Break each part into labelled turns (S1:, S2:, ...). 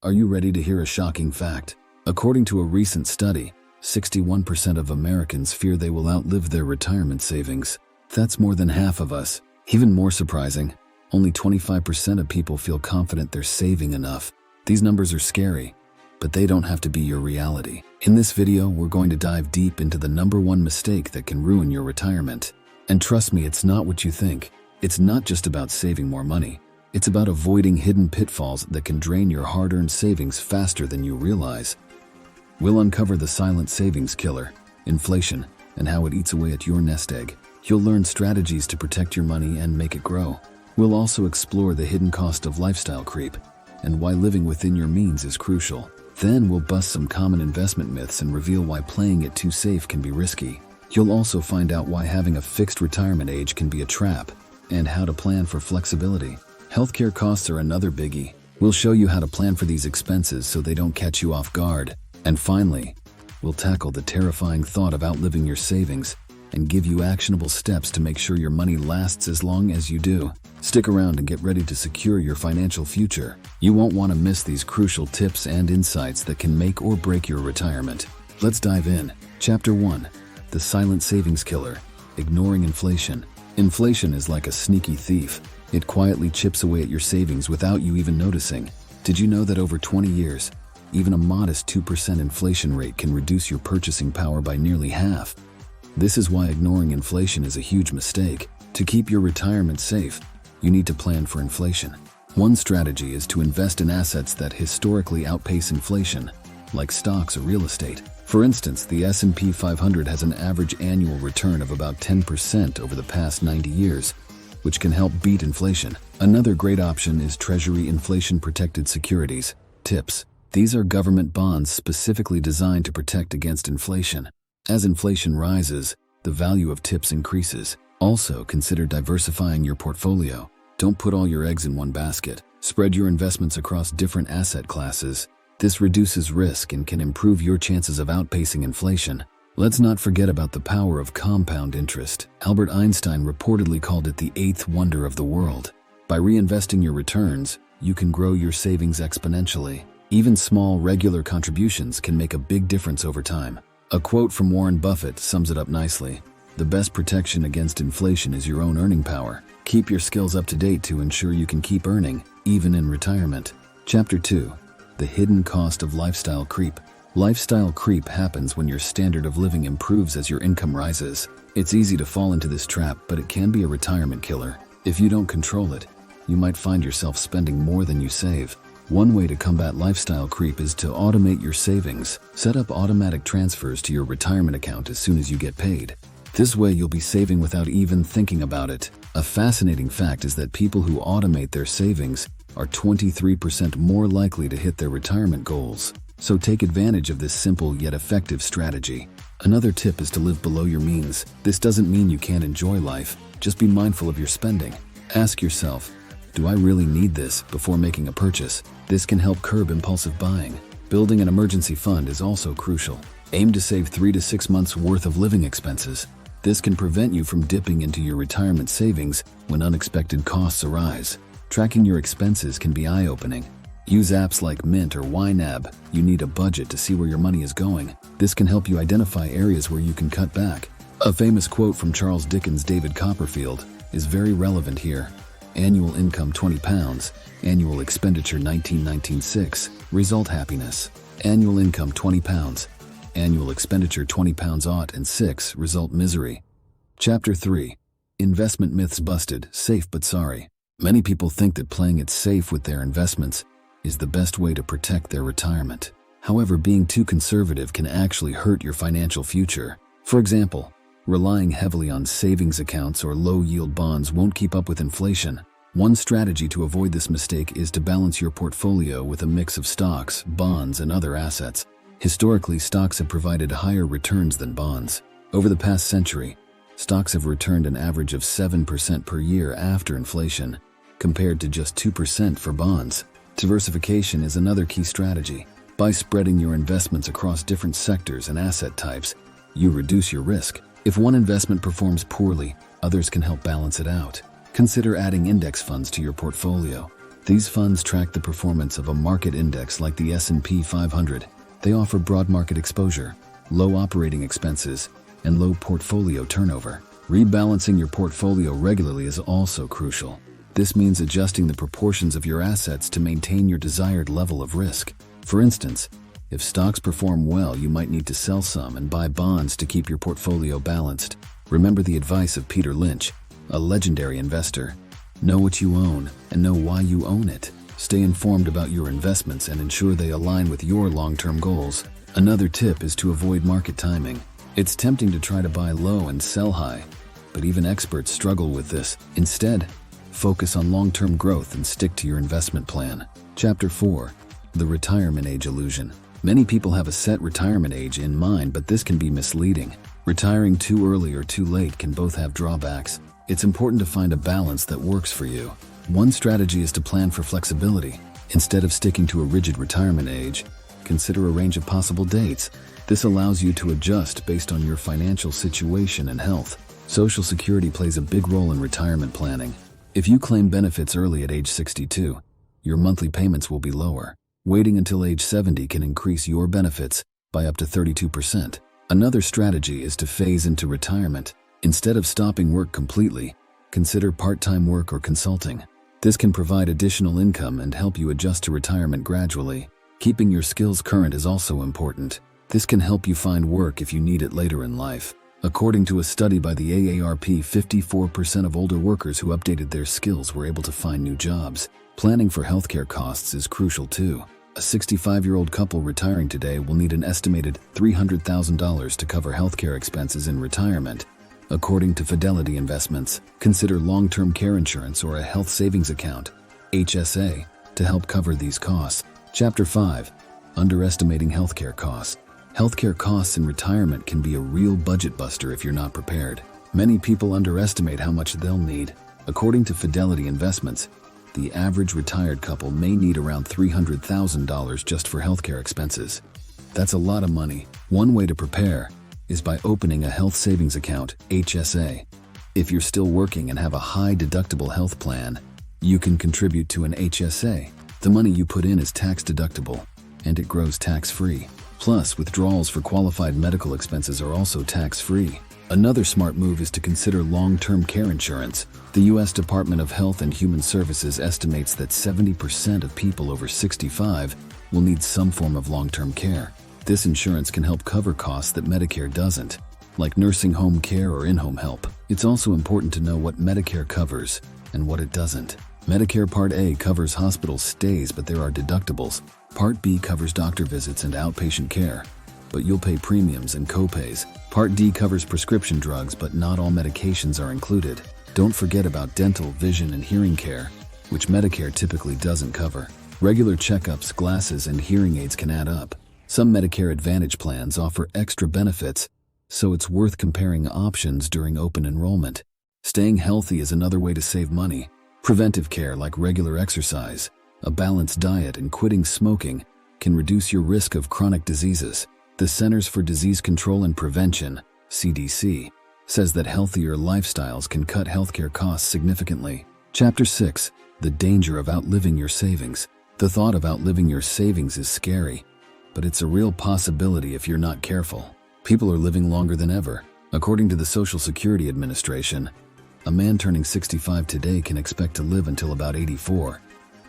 S1: Are you ready to hear a shocking fact? According to a recent study, 61% of Americans fear they will outlive their retirement savings. That's more than half of us. Even more surprising, only 25% of people feel confident they're saving enough. These numbers are scary, but they don't have to be your reality. In this video, we're going to dive deep into the #1 mistake that can ruin your retirement. And trust me, it's not what you think. It's not just about saving more money. It's about avoiding hidden pitfalls that can drain your hard-earned savings faster than you realize. We'll uncover the silent savings killer, inflation, and how it eats away at your nest egg. You'll learn strategies to protect your money and make it grow. We'll also explore the hidden cost of lifestyle creep and why living within your means is crucial. Then we'll bust some common investment myths and reveal why playing it too safe can be risky. You'll also find out why having a fixed retirement age can be a trap and how to plan for flexibility. Healthcare costs are another biggie. We'll show you how to plan for these expenses so they don't catch you off guard. And finally, we'll tackle the terrifying thought of outliving your savings and give you actionable steps to make sure your money lasts as long as you do. Stick around and get ready to secure your financial future. You won't want to miss these crucial tips and insights that can make or break your retirement. Let's dive in. Chapter 1. The silent savings killer. Ignoring inflation. Inflation is like a sneaky thief. It quietly chips away at your savings without you even noticing. Did you know that over 20 years, even a modest 2% inflation rate can reduce your purchasing power by nearly half? This is why ignoring inflation is a huge mistake. To keep your retirement safe, you need to plan for inflation. One strategy is to invest in assets that historically outpace inflation, like stocks or real estate. For instance, the S&P 500 has an average annual return of about 10% over the past 90 years, which can help beat inflation. Another great option is Treasury inflation-protected securities, TIPS. These are government bonds specifically designed to protect against inflation. As inflation rises, the value of TIPS increases. Also, consider diversifying your portfolio. Don't put all your eggs in one basket. Spread your investments across different asset classes. This reduces risk and can improve your chances of outpacing inflation. Let's not forget about the power of compound interest. Albert Einstein reportedly called it the 8th wonder of the world. By reinvesting your returns, you can grow your savings exponentially. Even small, regular contributions can make a big difference over time. A quote from Warren Buffett sums it up nicely. The best protection against inflation is your own earning power. Keep your skills up to date to ensure you can keep earning, even in retirement. Chapter 2. The hidden cost of lifestyle creep. Lifestyle creep happens when your standard of living improves as your income rises. It's easy to fall into this trap, but it can be a retirement killer. If you don't control it, you might find yourself spending more than you save. One way to combat lifestyle creep is to automate your savings. Set up automatic transfers to your retirement account as soon as you get paid. This way you'll be saving without even thinking about it. A fascinating fact is that people who automate their savings are 23% more likely to hit their retirement goals. So take advantage of this simple yet effective strategy. Another tip is to live below your means. This doesn't mean you can't enjoy life. Just be mindful of your spending. Ask yourself, do I really need this before making a purchase? This can help curb impulsive buying. Building an emergency fund is also crucial. Aim to save 3 to 6 months worth of living expenses. This can prevent you from dipping into your retirement savings when unexpected costs arise. Tracking your expenses can be eye-opening. Use apps like Mint or YNAB. You need a budget to see where your money is going. This can help you identify areas where you can cut back. A famous quote from Charles Dickens' David Copperfield is very relevant here. Annual income £20, annual expenditure 19.96, result happiness. Annual income £20, annual expenditure £20.06, result misery. Chapter 3. Investment myths busted, safe but sorry. Many people think that playing it safe with their investments is the best way to protect their retirement. However, being too conservative can actually hurt your financial future. For example, relying heavily on savings accounts or low-yield bonds won't keep up with inflation. One strategy to avoid this mistake is to balance your portfolio with a mix of stocks, bonds, and other assets. Historically, stocks have provided higher returns than bonds. Over the past century, stocks have returned an average of 7% per year after inflation, compared to just 2% for bonds. Diversification is another key strategy. By spreading your investments across different sectors and asset types, you reduce your risk. If one investment performs poorly, others can help balance it out. Consider adding index funds to your portfolio. These funds track the performance of a market index like the S&P 500. They offer broad market exposure, low operating expenses, and low portfolio turnover. Rebalancing your portfolio regularly is also crucial. This means adjusting the proportions of your assets to maintain your desired level of risk. For instance, if stocks perform well, you might need to sell some and buy bonds to keep your portfolio balanced. Remember the advice of Peter Lynch, a legendary investor. Know what you own and know why you own it. Stay informed about your investments and ensure they align with your long-term goals. Another tip is to avoid market timing. It's tempting to try to buy low and sell high, but even experts struggle with this. Instead, focus on long-term growth and stick to your investment plan. Chapter 4. The Retirement Age Illusion. Many people have a set retirement age in mind, but this can be misleading. Retiring too early or too late can both have drawbacks. It's important to find a balance that works for you. One strategy is to plan for flexibility. Instead of sticking to a rigid retirement age, consider a range of possible dates. This allows you to adjust based on your financial situation and health. Social Security plays a big role in retirement planning. If you claim benefits early at age 62, your monthly payments will be lower. Waiting until age 70 can increase your benefits by up to 32%. Another strategy is to phase into retirement. Instead of stopping work completely, consider part-time work or consulting. This can provide additional income and help you adjust to retirement gradually. Keeping your skills current is also important. This can help you find work if you need it later in life. According to a study by the AARP, 54% of older workers who updated their skills were able to find new jobs. Planning for healthcare costs is crucial too. A 65-year-old couple retiring today will need an estimated $300,000 to cover healthcare expenses in retirement. According to Fidelity Investments, consider long-term care insurance or a health savings account, HSA, to help cover these costs. Chapter 5. Underestimating healthcare costs. Healthcare costs in retirement can be a real budget buster if you're not prepared. Many people underestimate how much they'll need. According to Fidelity Investments, the average retired couple may need around $300,000 just for healthcare expenses. That's a lot of money. One way to prepare is by opening a health savings account, HSA. If you're still working and have a high deductible health plan, you can contribute to an HSA. The money you put in is tax deductible, and it grows tax-free. Plus, withdrawals for qualified medical expenses are also tax-free. Another smart move is to consider long-term care insurance. The U.S. Department of Health and Human Services estimates that 70% of people over 65 will need some form of long-term care. This insurance can help cover costs that Medicare doesn't, like nursing home care or in-home help. It's also important to know what Medicare covers and what it doesn't. Medicare Part A covers hospital stays, but there are deductibles. Part B covers doctor visits and outpatient care, but you'll pay premiums and co-pays. Part D covers prescription drugs, but not all medications are included. Don't forget about dental, vision, and hearing care, which Medicare typically doesn't cover. Regular checkups, glasses, and hearing aids can add up. Some Medicare Advantage plans offer extra benefits, so it's worth comparing options during open enrollment. Staying healthy is another way to save money. Preventive care like regular exercise, a balanced diet, and quitting smoking can reduce your risk of chronic diseases. The Centers for Disease Control and Prevention, CDC, says that healthier lifestyles can cut healthcare costs significantly. Chapter 6. The Danger of Outliving Your Savings. The thought of outliving your savings is scary, but it's a real possibility if you're not careful. People are living longer than ever. According to the Social Security Administration, a man turning 65 today can expect to live until about 84,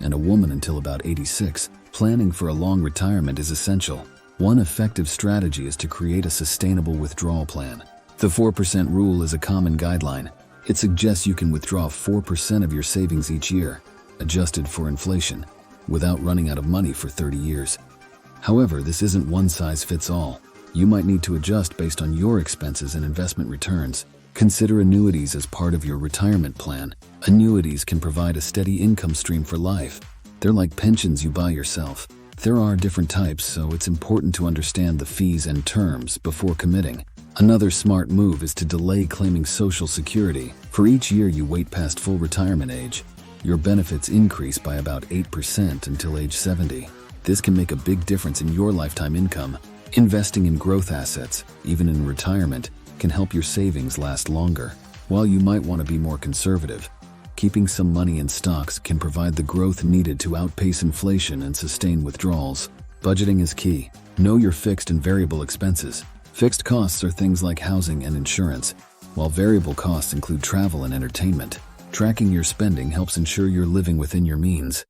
S1: and a woman until about 86. Planning for a long retirement is essential. One effective strategy is to create a sustainable withdrawal plan. The 4% rule is a common guideline. It suggests you can withdraw 4% of your savings each year, adjusted for inflation, without running out of money for 30 years. However, this isn't one size fits all. You might need to adjust based on your expenses and investment returns. Consider annuities as part of your retirement plan. Annuities can provide a steady income stream for life. They're like pensions you buy yourself. There are different types, so it's important to understand the fees and terms before committing. Another smart move is to delay claiming Social Security. For each year you wait past full retirement age, your benefits increase by about 8% until age 70. This can make a big difference in your lifetime income. Investing in growth assets, even in retirement, can help your savings last longer. While you might want to be more conservative, Keeping some money in stocks can provide the growth needed to outpace inflation and sustain withdrawals. Budgeting is key. Know your fixed and variable expenses. Fixed costs are things like housing and insurance, while variable costs include travel and entertainment. Tracking your spending helps ensure you're living within your means.